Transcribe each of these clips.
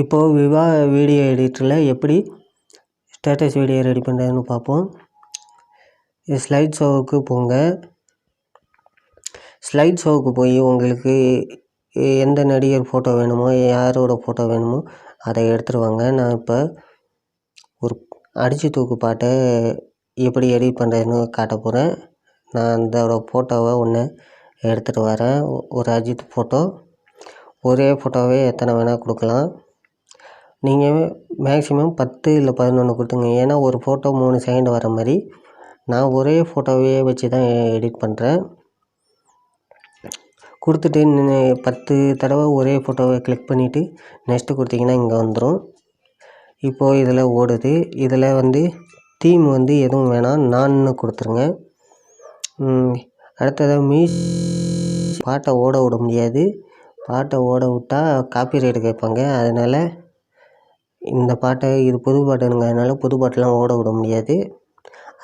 இப்போது விவா வீடியோ எடிட்டரில் எப்படி status video ready பண்ணுறதுன்னு பார்ப்போம். ஸ்லைட் ஷோவுக்கு போங்க. ஸ்லைட் ஷோவுக்கு போய் உங்களுக்கு எந்த நடிகர் ஃபோட்டோ வேணுமோ, யாரோட ஃபோட்டோ வேணுமோ அதை எடுத்துகிட்டு வாங்க. நான் இப்போ ஒரு அடிச்சு தூக்கு பாட்டை எப்படி எடிட் பண்ணுறதுன்னு காட்ட போகிறேன். நான் அதோட ஃபோட்டோவை ஒன்று எடுத்துகிட்டு வரேன். ஒரு அஜித் ஃபோட்டோ. ஒரே ஃபோட்டோவே எத்தனை வேணால் கொடுக்கலாம். நீங்கள் மேக்ஸிமம் 10 இல்லை 11 கொடுத்துங்க. ஏன்னா ஒரு ஃபோட்டோ 3 செகண்ட் வர மாதிரி நான் ஒரே ஃபோட்டோவே வச்சு தான் எடிட் பண்ணுறேன். கொடுத்துட்டு 10 தடவை ஒரே ஃபோட்டோவை கிளிக் பண்ணிவிட்டு நெக்ஸ்ட்டு கொடுத்தீங்கன்னா இங்கே வந்துடும். இப்போது இதில் ஓடுது. இதில் தீம் எதுவும் வேணாம், நான்னு கொடுத்துருங்க. அடுத்ததாக பாட்டை ஓட விட முடியாது. பாட்டை ஓட விட்டால் காப்பிரைட் கேட்பாங்க. அதனால் இந்த பாட்டை இது புது பாட்டுங்கிறதுனால புது பாட்டெலாம் ஓட விட முடியாது.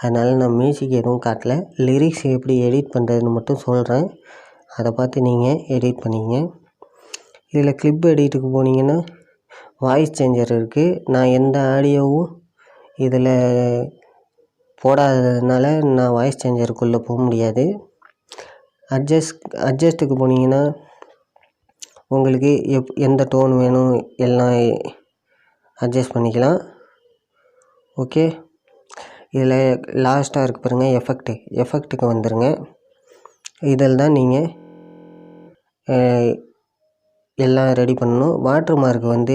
அதனால் நான் மியூசிக் எதுவும் காட்டல. லிரிக்ஸ் எப்படி எடிட் பண்ணுறதுன்னு மட்டும் சொல்கிறேன். அதை பார்த்து நீங்கள் எடிட் பண்ணிங்க. இதில் கிளிப் எடிட்டுக்கு போனீங்கன்னா வாய்ஸ் சேஞ்சர் இருக்குது. நான் எந்த ஆடியோவும் இதில் போடாததுனால நான் வாய்ஸ் சேஞ்சருக்குள்ளே போக முடியாது. அட்ஜஸ்ட்டுக்கு போனீங்கன்னா உங்களுக்கு எந்த டோன் வேணும் எல்லாம் அட்ஜஸ்ட் பண்ணிக்கலாம். ஓகே, இதில் லாஸ்ட்டாக இருக்குது பாருங்கள், எஃபெக்ட்டுக்கு வந்துடுங்க. இதில் தான் நீங்கள் எல்லாம் ரெடி பண்ணணும். வாட்டர் மார்க்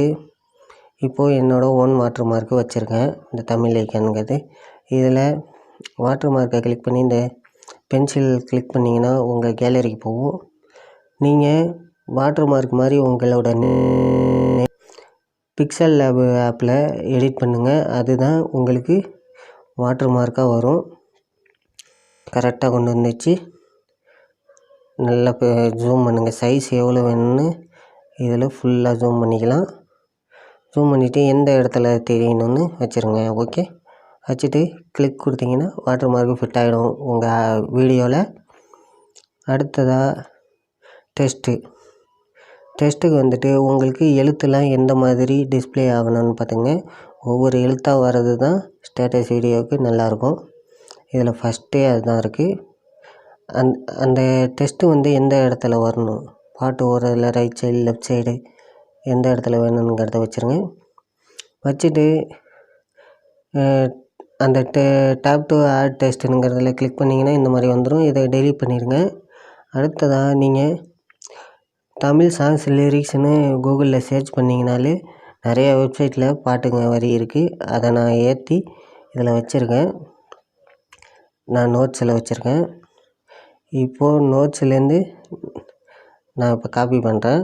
இப்போது என்னோடய ஓன் வாட்டர் மார்க்கு வச்சுருக்கேன். இந்த தமிழ் ஐக்கானுங்கிறது. இதில் வாட்டர் மார்க்கை கிளிக் பண்ணி இந்த பென்சில் கிளிக் பண்ணிங்கன்னா உங்கள் கேலரிக்கு போகும். நீங்கள் வாட்டர் மார்க் மாதிரி உங்களோட பிக்சல் லேப் ஆப்பில் எடிட் பண்ணுங்கள். அதுதான் உங்களுக்கு வாட்டர் மார்க்காக வரும். கரெக்டாக கொண்டு வந்துச்சு. நல்லா ஜூம் பண்ணுங்கள். சைஸ் எவ்வளோ வேணும்னு இதில் ஃபுல்லாக ஜூம் பண்ணிக்கலாம். ஜூம் பண்ணிவிட்டு எந்த இடத்துல தெரியணும்னு வச்சுருங்க. ஓகே, வச்சுட்டு கிளிக் கொடுத்தீங்கன்னா வாட்டர் மார்க்கு ஃபிட் ஆகிடும் உங்கள் வீடியோவில். அடுத்ததாக டெஸ்ட்டுக்கு உங்களுக்கு எழுத்துலாம் எந்த மாதிரி டிஸ்பிளே ஆகணும்னு பார்த்துங்க. ஒவ்வொரு எழுத்தாக வர்றது தான் ஸ்டேட்டஸ் வீடியோவுக்கு நல்லாயிருக்கும். இதில் ஃபஸ்ட்டே அதுதான் இருக்குது. அந்த டெஸ்ட்டு எந்த இடத்துல வரணும், பாட்டு ஓடுறதுல ரைட் சைடு லெஃப்ட் சைடு எந்த இடத்துல வேணுங்கிறத வச்சுருங்க. வச்சுட்டு அந்த டேப் டு ஆட் டெஸ்ட்டுங்கிறதுல கிளிக் பண்ணிங்கன்னா இந்த மாதிரி வந்துடும். இதை டெலீட் பண்ணிடுங்க. அடுத்ததாக நீங்கள் தமிழ் சாங்ஸ் லிரிக்ஸ்னு கூகுளில் சர்ச் பண்ணிங்கனாலே நிறையா வெப்சைட்டில் பாட்டுங்க வரி இருக்குது. அதை நான் ஏற்றி இதில் வச்சுருக்கேன். நான் நோட்ஸில் வச்சுருக்கேன். இப்போது நோட்ஸ்லேருந்து நான் இப்போ காப்பி பண்ணுறேன்.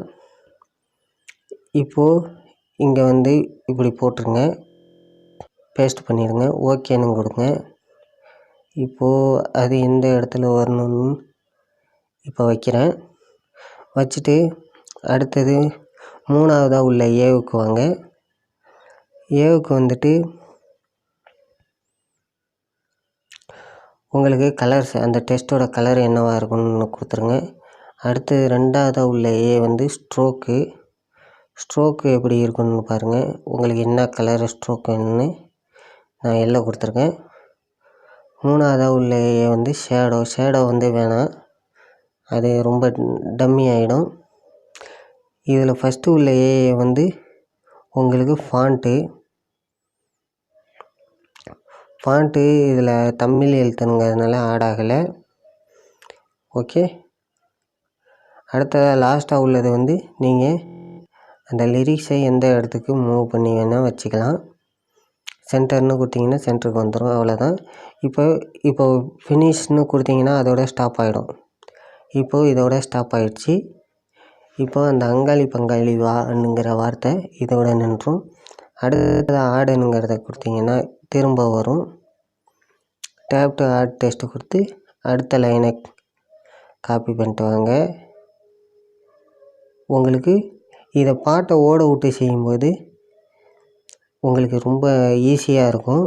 இப்போது இங்கே இப்படி போட்டுருங்க, பேஸ்ட் பண்ணிடுங்க, ஓகேன்னு கொடுங்க. இப்போது அது எந்த இடத்துல வரணும்னு இப்போ வைக்கிறேன். வச்சுட்டு அடுத்தது 3ஆவதாக உள்ள ஏவுக்கு வாங்க. ஏவுக்கு உங்களுக்கு கலர்ஸ் அந்த டெஸ்ட்டோட கலர் என்னவாக இருக்குன்னு கொடுத்துருங்க. அடுத்தது 2ஆவதாக உள்ள ஸ்ட்ரோக்கு எப்படி இருக்குன்னு பாருங்கள். உங்களுக்கு என்ன கலர் ஸ்ட்ரோக் வேணும்னு நான் எல்லோ கொடுத்துருக்கேன். 3ஆவதாக உள்ள ஷேடோ வேணாம், அது ரொம்ப டம்மி ஆகிடும். இதில் ஃபஸ்ட்டு உள்ள உங்களுக்கு ஃபாண்ட்டு இதில் தமிழ் எழுத்துங்கிறதுனால ஆட் ஆகலை. ஓகே, அடுத்ததாக லாஸ்ட்டாக உள்ளது நீங்கள் அந்த லிரிக்ஸை எந்த இடத்துக்கு மூவ் பண்ணி வேணால் வச்சுக்கலாம். சென்டர்னு கொடுத்தீங்கன்னா சென்டருக்கு வந்துடும். அவ்வளோதான். இப்போ ஃபினிஷ்னு கொடுத்தீங்கன்னா அதோட ஸ்டாப் ஆகிடும். இப்போது இதோட ஸ்டாப் ஆகிடுச்சு. இப்போது அந்த அங்காளி பங்காளி வாங்கிற வார்த்தை இதோட நின்றும். அடுத்தது ஆடுனுங்கிறத கொடுத்தீங்கன்னா திரும்ப வரும். டேப் டு ஆட் டெஸ்ட்டு கொடுத்து அடுத்த லைனை காப்பி பண்ணிட்டு வாங்க. உங்களுக்கு இதை பாட்டை ஓட விட்டு செய்யும்போது உங்களுக்கு ரொம்ப ஈஸியாக இருக்கும்.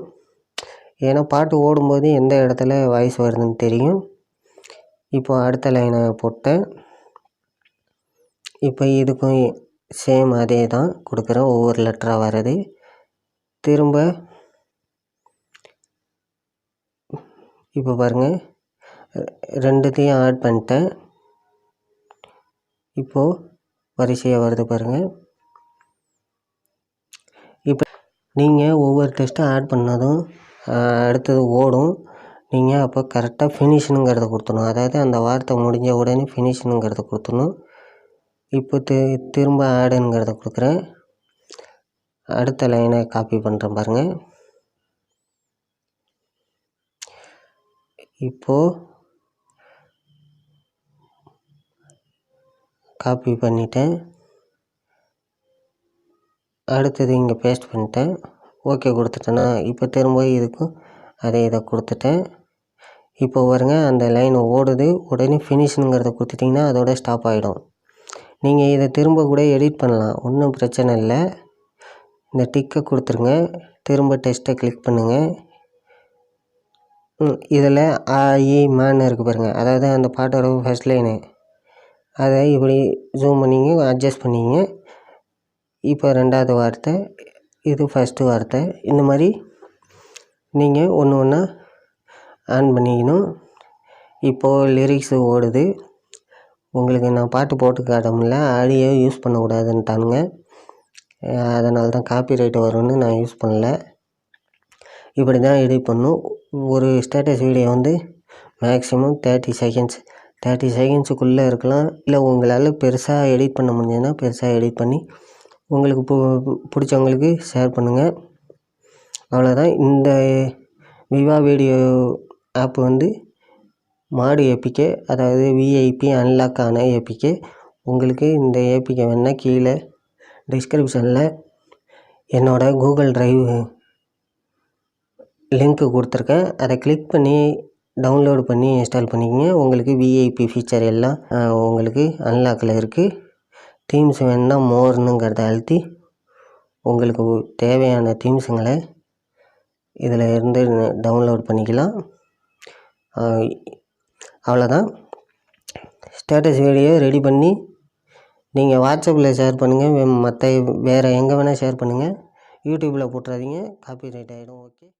ஏன்னா பாட்டு ஓடும்போது எந்த இடத்துல வாய்ஸ் வருதுன்னு தெரியும். இப்போ அடுத்த லைனை போட்டேன். இப்போ இதுக்கும் சேம் அதே தான் கொடுக்குறேன், ஒவ்வொரு லெட்டராக வர்றது. திரும்ப இப்போ பாருங்கள், ரெண்டுத்தையும் ஆட் பண்ணிட்டேன். இப்போது வரிசையாக வருது பாருங்கள். இப்போ நீங்கள் ஒவ்வொரு டெஸ்ட்டும் ஆட் பண்ணதும் அடுத்தது ஓடும். நீங்கள் அப்போ கரெக்டாக ஃபினிஷ்னுங்கிறத கொடுத்துணும். அதாவது அந்த வார்த்தை முடிஞ்ச உடனே ஃபினிஷ்னுங்கிறத கொடுத்துணும். இப்போ திரும்ப ஆடுங்கிறத கொடுக்குறேன். அடுத்த லைனை காப்பி பண்ணுறேன் பாருங்கள். இப்போது காப்பி பண்ணிட்டேன். அடுத்தது இங்கே பேஸ்ட் பண்ணிட்டேன். ஓகே கொடுத்துட்டேன்னா இப்போ திரும்ப இதுக்கும் அதே இதை கொடுத்துட்டேன். இப்போ பாருங்க, அந்த லைன் ஓடுது. உடனே ஃபினிஷ்னுங்கிறத கொடுத்துட்டிங்கன்னா அதோட ஸ்டாப் ஆகிடும். நீங்கள் இதை திரும்ப கூட எடிட் பண்ணலாம், ஒன்றும் பிரச்சனை இல்லை. இந்த டிக்கை கொடுத்துருங்க. திரும்ப டெஸ்ட்டை கிளிக் பண்ணுங்கள். இதில் மேன் இருக்குது பாருங்கள், அதாவது அந்த பாட்டோட ஃபர்ஸ்ட் லைனு. அதை இப்படி ஜூம் பண்ணிங்க, அட்ஜஸ்ட் பண்ணிங்க. இப்போ ரெண்டாவது வார்த்தை, இது ஃபஸ்ட்டு வார்த்தை. இந்த மாதிரி நீங்கள் ஒன்று ஒன்றா ஆன் பண்ணிக்கணும். இப்போது லிரிக்ஸு ஓடுது. உங்களுக்கு நான் பாட்டு போட்டு காட்ட முடியல, ஆடியோ யூஸ் பண்ணக்கூடாதுன்ட்டானுங்க. அதனால தான் காப்பிரைட் வரும்னு நான் யூஸ் பண்ணல. இப்படி தான் எடிட் பண்ணும். ஒரு ஸ்டேட்டஸ் வீடியோ வந்து மேக்ஸிமம் 30 செகண்ட்ஸுக்குள்ளே இருக்கலாம். இல்லை உங்களால் பெருசாக எடிட் பண்ண முடிஞ்சதுன்னா பெருசாக எடிட் பண்ணி உங்களுக்கு பிடிச்சவங்களுக்கு ஷேர் பண்ணுங்கள். அவ்வளோதான். இந்த விவா வீடியோ ஆப் வந்து மாடு ஏபிகே, அதாவது விஐபி அன்லாக் ஆன ஏபிகே. உங்களுக்கு இந்த ஏபிகே வேணால் கீழே டிஸ்கிரிப்ஷனில் என்னோடய கூகுள் டிரைவ் லிங்க்கு கொடுத்துருக்கேன். அதை கிளிக் பண்ணி டவுன்லோடு பண்ணி இன்ஸ்டால் பண்ணிக்கங்க. உங்களுக்கு விஐபி ஃபீச்சர் எல்லாம் உங்களுக்கு அன்லாக்கில் இருக்குது. தீம்ஸ் வேணுன்னா மோர்னுங்கிறத அழுத்தி உங்களுக்கு தேவையான தீம்ஸுங்களை இதில் இருந்து டவுன்லோட் பண்ணிக்கலாம். அவ்வளோதான். ஸ்டேட்டஸ் வீடியோ ரெடி பண்ணி நீங்கள் வாட்ஸ்அப்பில் ஷேர் பண்ணுங்கள், மற்ற வேறு எங்கே வேணால் ஷேர் பண்ணுங்கள். யூடியூப்பில் போட்டுறாதீங்க, காப்பிரைட் ஆகிடும். ஓகே.